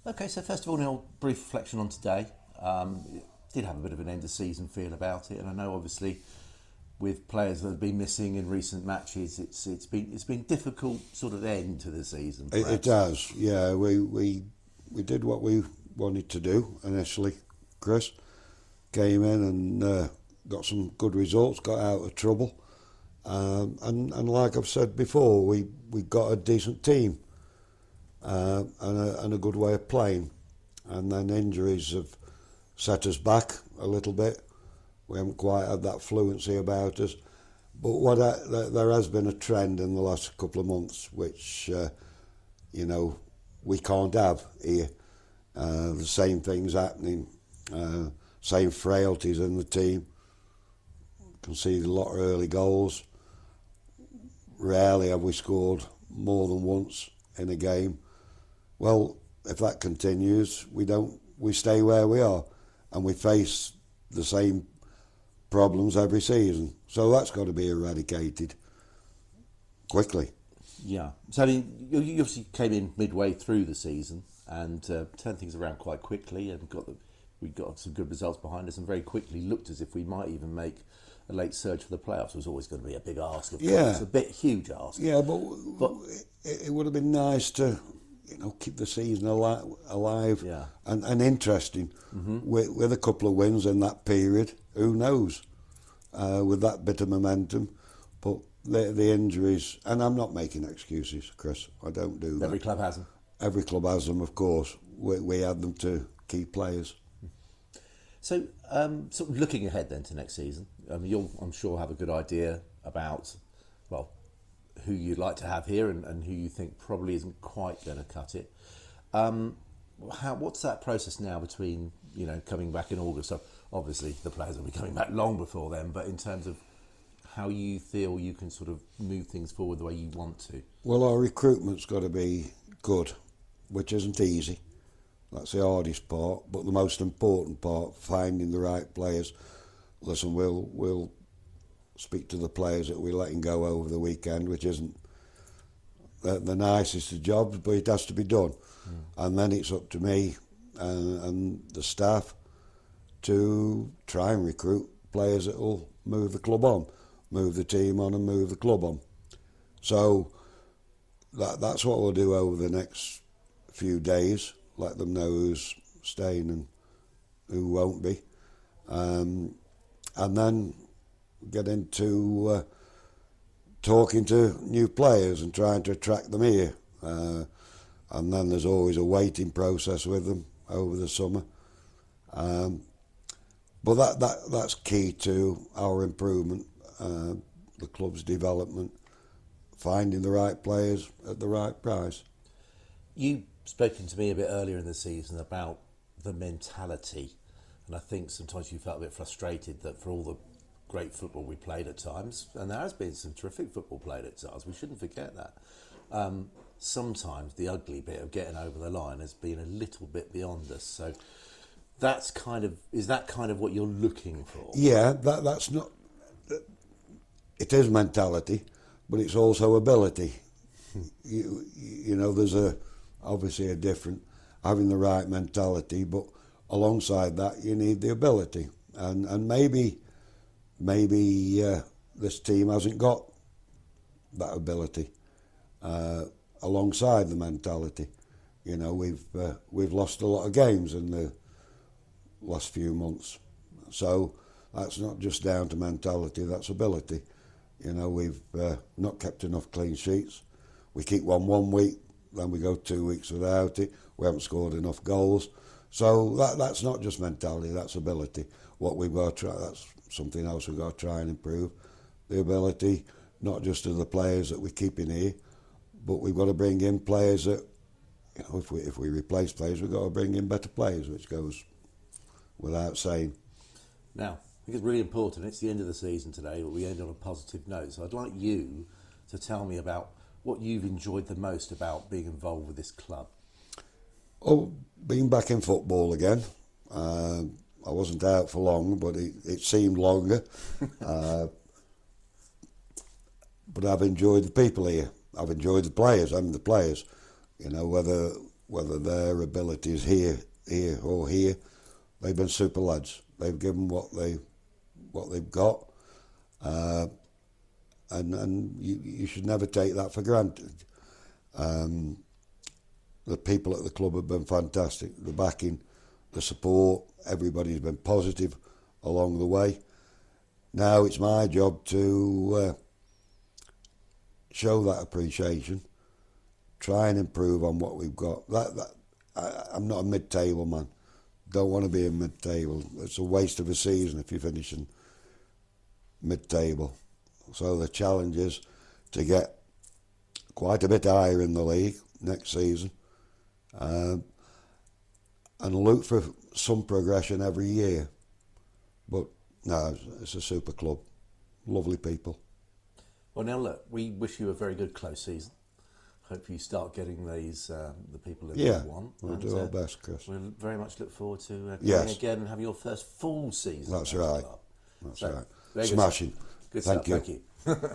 Okay, so first of all, Neil, brief reflection on today. It did have a bit of an end of season feel about it, and I know obviously with players that have been missing in recent matches, it's been difficult sort of end to the season. It has, yeah. We did what we wanted to do initially. Chris came in and got some good results, got out of trouble, and like I've said before, we got a decent team and a good way of playing, and then injuries have set us back a little bit. We haven't quite had that fluency about us, but there has been a trend in the last couple of months which we can't have here. The same things happening, same frailties in the team. Conceded a lot of early goals. Rarely have we scored more than once in a game. Well, if that continues, we stay where we are, and we face the same problems every season. So that's got to be eradicated quickly. Yeah. So I mean, you obviously came in midway through the season and turned things around quite quickly, and we got some good results behind us, and very quickly looked as if we might even make a late surge for the playoffs. It was always going to be a big ask, of course. Yeah. It's a bit huge ask. Yeah, but it would have been nice to keep the season alive Yeah. and interesting with a couple of wins in that period. Who knows? With that bit of momentum, but the injuries, and I'm not making excuses, Chris. I don't do that. Every club has them. Every club has them, of course. We add them to key players. So, sort of looking ahead then to next season, you'll, I'm sure, have a good idea about, well, who you'd like to have here and who you think probably isn't quite going to cut it. What's that process now between, coming back in August? So obviously the players will be coming back long before then, but in terms of how you feel you can sort of move things forward the way you want to? Well, our recruitment's got to be good, which isn't easy. That's the hardest part, but the most important part, finding the right players. Listen, we'll speak to the players that we're letting go over the weekend, which isn't the nicest of jobs, but it has to be done. And then it's up to me and the staff to try and recruit players that will move the club on, move the team on and move the club on. So that's what we'll do over the next few days. Let them know who's staying and who won't be. And then get into talking to new players and trying to attract them here. And then there's always a waiting process with them over the summer. But that's key to our improvement, the club's development, finding the right players at the right price. You spoken to me a bit earlier in the season about the mentality, and I think sometimes you felt a bit frustrated that for all the great football we played at times, and there has been some terrific football played at times, we shouldn't forget that, sometimes the ugly bit of getting over the line has been a little bit beyond us. So is that kind of what you're looking for? Yeah, that's not, it is mentality, but it's also ability. There's obviously a different, having the right mentality, but alongside that you need the ability, and maybe this team hasn't got that ability alongside the mentality. We've lost a lot of games in the last few months, so that's not just down to mentality, that's ability. We've not kept enough clean sheets. We keep one week, then we go 2 weeks without it. We haven't scored enough goals. So that's not just mentality, that's ability. What we've got to try, that's something else we've got to try and improve. The ability, not just of the players that we keep in here, but we've got to bring in players that, if we replace players, we've got to bring in better players, which goes without saying. Now, I think it's really important. It's the end of the season today, but we end on a positive note. So I'd like you to tell me about what you've enjoyed the most about being involved with this club. Oh, being back in football again. I wasn't out for long, but it seemed longer. But I've enjoyed the people here. I've enjoyed the players. Whether whether their ability is here or here, they've been super lads. They've given what they've got, and you should never take that for granted. The people at the club have been fantastic. The backing, the support, everybody's been positive along the way. Now it's my job to show that appreciation, try and improve on what we've got. I'm not a mid-table man. Don't want to be in mid-table. It's a waste of a season if you're finishing mid-table. So the challenge is to get quite a bit higher in the league next season, and look for some progression every year. But no, it's a super club. Lovely people. Well, now look, we wish you a very good close season. Hope you start getting these the people that you want. We'll do our best, Chris. We'll very much look forward to coming Yes. again and having your first full season. That's right. That's right. Very Smashing. Good Thank stuff. you. Thank you.